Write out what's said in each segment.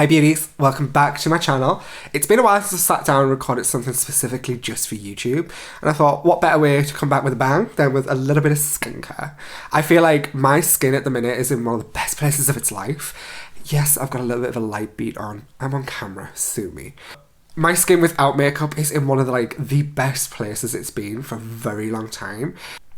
Hi beauties, welcome back to my channel. It's been a while since I sat down and recorded something specifically just for YouTube, and I thought what better way to come back with a bang than with a little bit of skincare. I feel like my skin at the minute is in one of the best places of its life. Yes, I've got a little bit of a light beat on. I'm on camera, sue me. My skin without makeup is in one of the best places it's been for a very long time.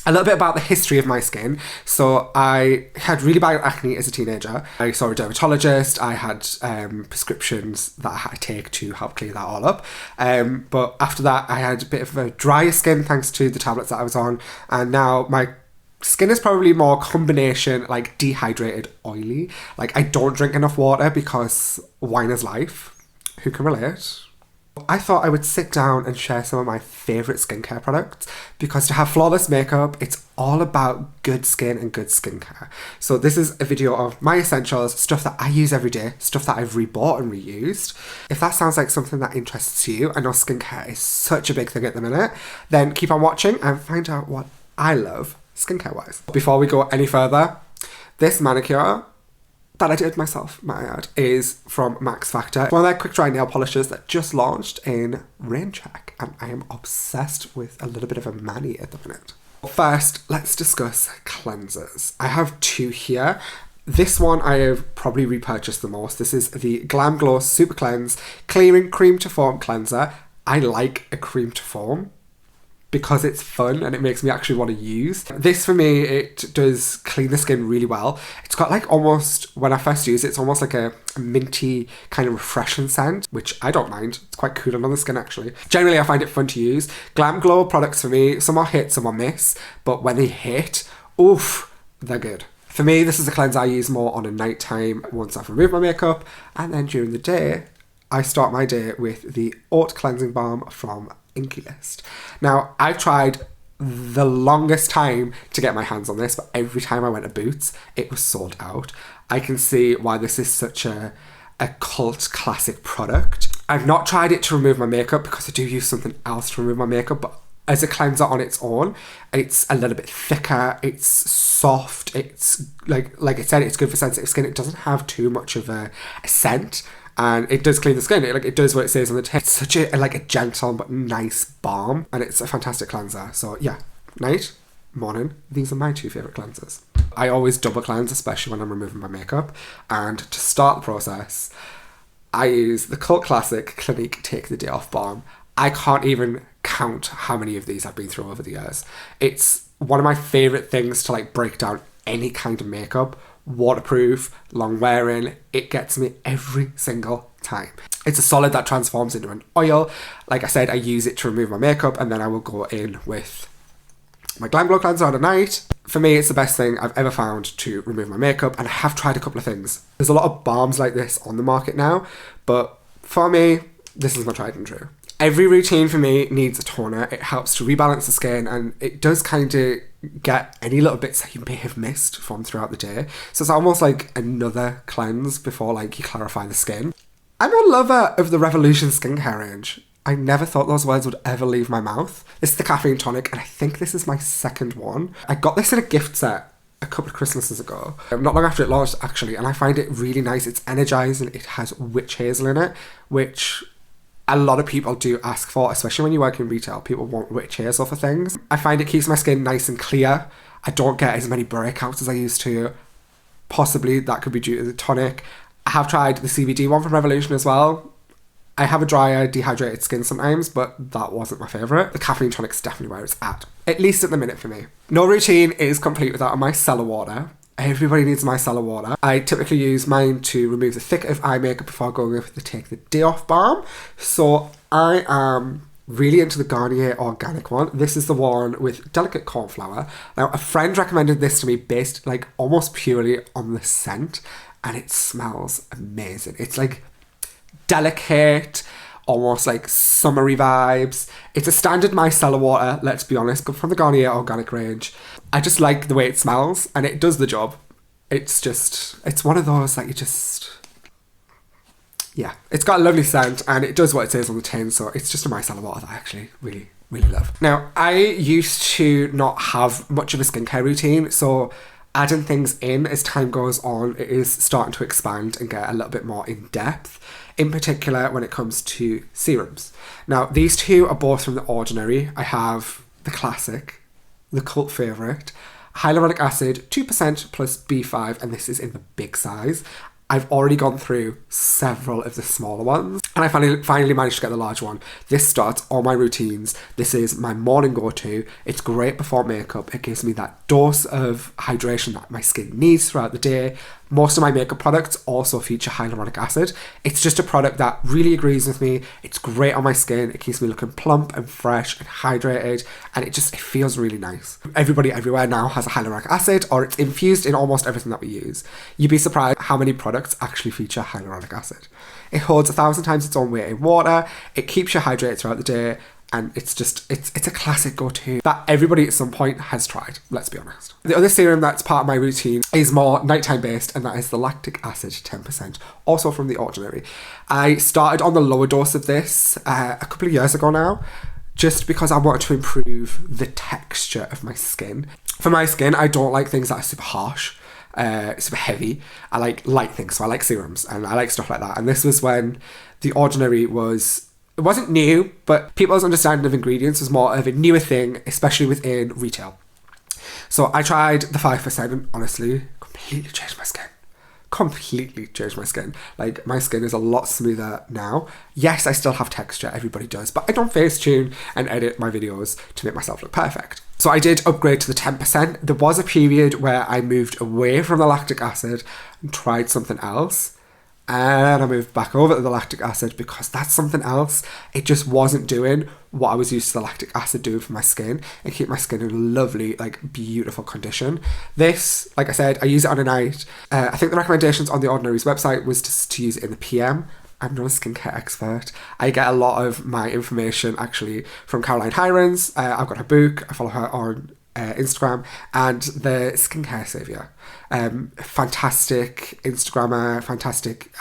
A little bit about the history of my skin. So I had really bad acne as a teenager. I saw a dermatologist. I had prescriptions that I had to take to help clear that all up. But after that, I had a bit of a drier skin thanks to the tablets that I was on. And now my skin is probably more combination like dehydrated, oily. Like I don't drink enough water because wine is life. Who can relate? I thought I would sit down and share some of my favourite skincare products because to have flawless makeup, it's all about good skin and good skincare. So this is a video of my essentials, stuff that I use every day, stuff that I've rebought and reused. If that sounds like something that interests you, I know skincare is such a big thing at the minute, then keep on watching and find out what I love skincare wise. Before we go any further, this manicure that I did myself, might I add, is from Max Factor. One of their quick dry nail polishes that just launched in Rain Check, and I am obsessed with a little bit of a mani at the minute. First, let's discuss cleansers. I have two here. This one I have probably repurchased the most. This is the Glam Glow Super Cleanse Clearing Cream to Foam Cleanser. I like a cream to foam because it's fun and it makes me actually want to use. This for me, it does clean the skin really well. It's got like almost, when I first use it, it's almost like a minty kind of refreshing scent, which I don't mind. It's quite cooling on the skin actually. Generally, I find it fun to use. Glam Glow products for me, some are hit, some are miss, but when they hit, oof, they're good. For me, this is a cleanser I use more on a night time once I've removed my makeup, and then during the day, I start my day with the Haute Cleansing Balm from Inky List. Now, I've tried the longest time to get my hands on this, but every time I went to Boots, it was sold out. I can see why this is such a cult classic product. I've not tried it to remove my makeup because I do use something else to remove my makeup, but as a cleanser on its own, it's a little bit thicker, it's soft, it's like I said, it's good for sensitive skin. It doesn't have too much of a scent. And it does clean the skin. It does what it says on the tin. It's such a gentle but nice balm, and it's a fantastic cleanser. So yeah, night, morning, these are my two favourite cleansers. I always double cleanse, especially when I'm removing my makeup. And to start the process, I use the cult classic Clinique Take the Day Off Balm. I can't even count how many of these I've been through over the years. It's one of my favourite things to break down any kind of makeup. Waterproof, long wearing, it gets me every single time. It's a solid that transforms into an oil. Like I said, I use it to remove my makeup and then I will go in with my Glam Glow cleanser on a night. For me, it's the best thing I've ever found to remove my makeup, and I have tried a couple of things. There's a lot of balms like this on the market now, but for me, this is my tried and true. Every routine for me needs a toner. It helps to rebalance the skin, and it does kind of get any little bits that you may have missed from throughout the day. So it's almost like another cleanse before you clarify the skin. I'm a lover of the Revolution skincare range. I never thought those words would ever leave my mouth. This is the Caffeine Tonic, and I think this is my second one. I got this in a gift set a couple of Christmases ago, not long after it launched actually, and I find it really nice. It's energizing. It has witch hazel in it, which a lot of people do ask for, especially when you work in retail. People want witch hazel for things. I find it keeps my skin nice and clear. I don't get as many breakouts as I used to. Possibly that could be due to the tonic. I have tried the CBD one from Revolution as well. I have a drier, dehydrated skin sometimes, but that wasn't my favourite. The Caffeine Tonic's definitely where it's at least at the minute for me. No routine is complete without a micellar water. Everybody needs micellar water. I typically use mine to remove the thick of eye makeup before going with the Take the Day Off Balm. So I am really into the Garnier organic one. This is the one with delicate cornflower. Now, a friend recommended this to me based almost purely on the scent, and it smells amazing. It's delicate, almost summery vibes. It's a standard micellar water, let's be honest, but from the Garnier organic range. I just like the way it smells, and it does the job. It's one of those yeah, it's got a lovely scent, and it does what it says on the tin, so it's just a micellar water that I actually really, really love. Now, I used to not have much of a skincare routine, so adding things in as time goes on, it is starting to expand and get a little bit more in depth, in particular when it comes to serums. Now, these two are both from The Ordinary. I have the classic, the cult favourite, hyaluronic acid, 2% plus B5, and this is in the big size. I've already gone through several of the smaller ones, and I finally managed to get the large one. This starts all my routines. This is my morning go-to. It's great before makeup. It gives me that dose of hydration that my skin needs throughout the day. Most of my makeup products also feature hyaluronic acid. It's just a product that really agrees with me. It's great on my skin. It keeps me looking plump and fresh and hydrated, and it feels really nice. Everybody everywhere now has a hyaluronic acid, or it's infused in almost everything that we use. You'd be surprised how many products actually feature hyaluronic acid. It holds 1,000 times its own weight in water. It keeps you hydrated throughout the day. And it's a classic go-to that everybody at some point has tried, let's be honest. The other serum that's part of my routine is more nighttime based, and that is the Lactic Acid 10%, also from The Ordinary. I started on the lower dose of this a couple of years ago now, just because I wanted to improve the texture of my skin. For my skin, I don't like things that are super harsh, super heavy. I like light things, so I like serums, and I like stuff like that. And this was when The Ordinary it wasn't new, but people's understanding of ingredients was more of a newer thing, especially within retail. So I tried the 5% and honestly, completely changed my skin. Completely changed my skin. Like, my skin is a lot smoother now. Yes, I still have texture, everybody does, but I don't face tune and edit my videos to make myself look perfect. So I did upgrade to the 10%. There was a period where I moved away from the lactic acid and tried something else. And I moved back over to the lactic acid because that's something else. It just wasn't doing what I was used to the lactic acid doing for my skin and keep my skin in a lovely, like, beautiful condition. This, like I said, I use it on a night. I think the recommendations on The Ordinary's website was to use it in the PM. I'm not a skincare expert. I get a lot of my information actually from Caroline Hirons. I've got her book. I follow her on Instagram, and the Skincare Saviour. Fantastic Instagrammer, fantastic.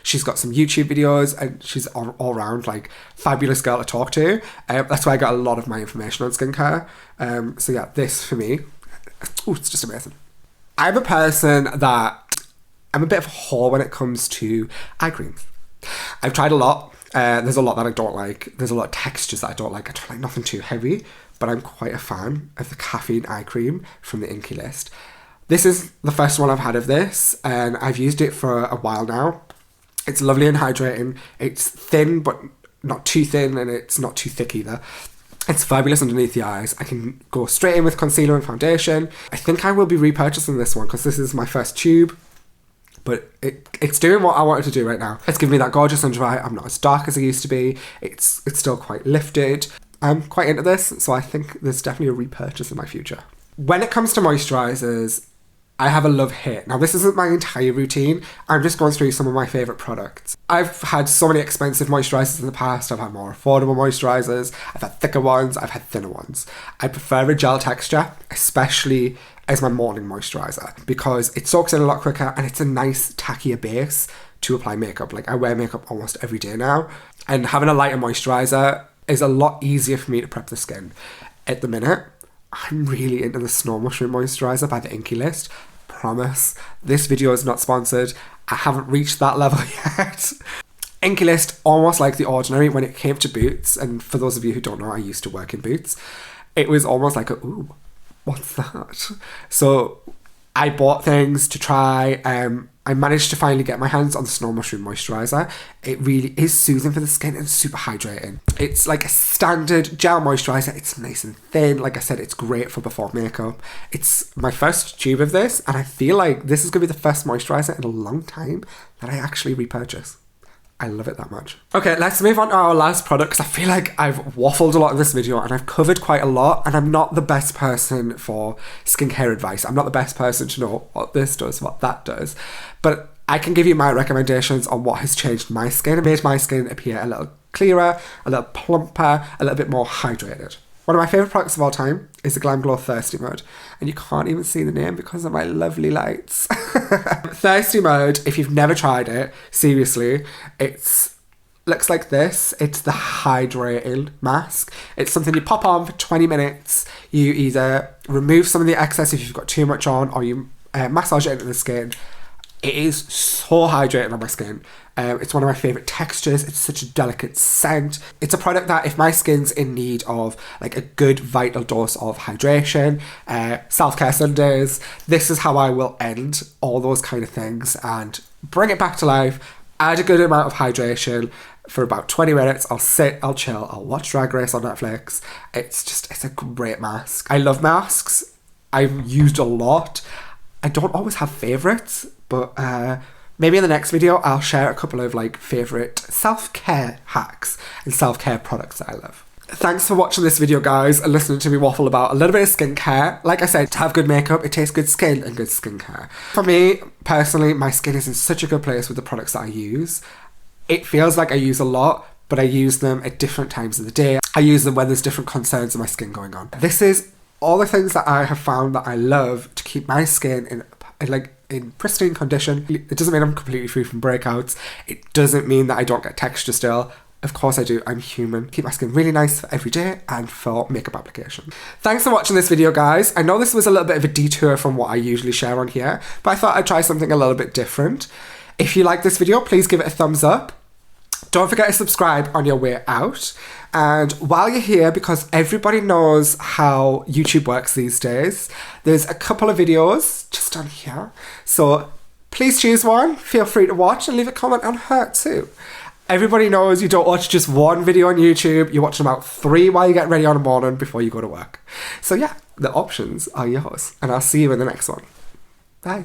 She's got some YouTube videos, and she's all round like fabulous girl to talk to. That's where I got a lot of my information on skincare. So yeah, this for me, it's just amazing. I'm a person that I'm a bit of a whore when it comes to eye creams. I've tried a lot. There's a lot that I don't like. There's a lot of textures that I don't like. I don't like nothing too heavy, but I'm quite a fan of the caffeine eye cream from the Inkey List. This is the first one I've had of this, and I've used it for a while now. It's lovely and hydrating. It's thin, but not too thin, and it's not too thick either. It's fabulous underneath the eyes. I can go straight in with concealer and foundation. I think I will be repurchasing this one because this is my first tube. But it's doing what I wanted to do right now. It's giving me that gorgeous under eye. I'm not as dark as I used to be. It's still quite lifted. I'm quite into this, so I think there's definitely a repurchase in my future. When it comes to moisturisers, I have a love-hate. Now, this isn't my entire routine. I'm just going through some of my favourite products. I've had so many expensive moisturisers in the past. I've had more affordable moisturisers. I've had thicker ones. I've had thinner ones. I prefer a gel texture, especially as my morning moisturiser, because it soaks in a lot quicker and it's a nice, tackier base to apply makeup. Like, I wear makeup almost every day now, and having a lighter moisturiser is a lot easier for me to prep the skin. At the minute, I'm really into the Snow Mushroom Moisturiser by the Inkey List. Promise. This video is not sponsored. I haven't reached that level yet. Inkey List, almost like The Ordinary when it came to boots, and for those of you who don't know, I used to work in boots. It was almost like ooh, what's that? So I bought things to try. I managed to finally get my hands on the Snow Mushroom Moisturiser. It really is soothing for the skin and super hydrating. It's like a standard gel moisturiser. It's nice and thin. Like I said, it's great for before makeup. It's my first tube of this, and I feel like this is going to be the first moisturiser in a long time that I actually repurchase. I love it that much. Okay, let's move on to our last product, because I feel like I've waffled a lot in this video and I've covered quite a lot, and I'm not the best person for skincare advice. I'm not the best person to know what this does, what that does, but I can give you my recommendations on what has changed my skin and made my skin appear a little clearer, a little plumper, a little bit more hydrated. One of my favourite products of all time is the Glam Glow Thirsty Mode, and you can't even see the name because of my lovely lights. Thirsty Mode, if you've never tried it, seriously, it's looks like this. It's the hydrating mask. It's something you pop on for 20 minutes. You either remove some of the excess if you've got too much on, or you massage it into the skin. It is so hydrating on my skin. It's one of my favourite textures. It's such a delicate scent. It's a product that if my skin's in need of like a good vital dose of hydration, self-care Sundays, this is how I will end all those kind of things and bring it back to life. Add a good amount of hydration for about 20 minutes. I'll sit, I'll chill, I'll watch Drag Race on Netflix. It's a great mask. I love masks. I've used a lot. I don't always have favourites, but maybe in the next video I'll share a couple of like favourite self-care hacks and self-care products that I love. Thanks for watching this video, guys, and listening to me waffle about a little bit of skincare. Like I said, to have good makeup, it takes good skin and good skincare. For me, personally, my skin is in such a good place with the products that I use. It feels like I use a lot, but I use them at different times of the day. I use them when there's different concerns in my skin going on. This is all the things that I have found that I love to keep my skin in pristine condition. It doesn't mean I'm completely free from breakouts. It doesn't mean that I don't get texture still. Of course I do, I'm human. Keep my skin really nice for every day and for makeup application. Thanks for watching this video, guys. I know this was a little bit of a detour from what I usually share on here, but I thought I'd try something a little bit different. If you like this video, please give it a thumbs up. Don't forget to subscribe on your way out. And while you're here, because everybody knows how YouTube works these days, there's a couple of videos just on here. So please choose one, feel free to watch, and leave a comment on her too. Everybody knows you don't watch just one video on YouTube, you're watching about 3 while you get ready on the morning before you go to work. So yeah, the options are yours, and I'll see you in the next one. Bye.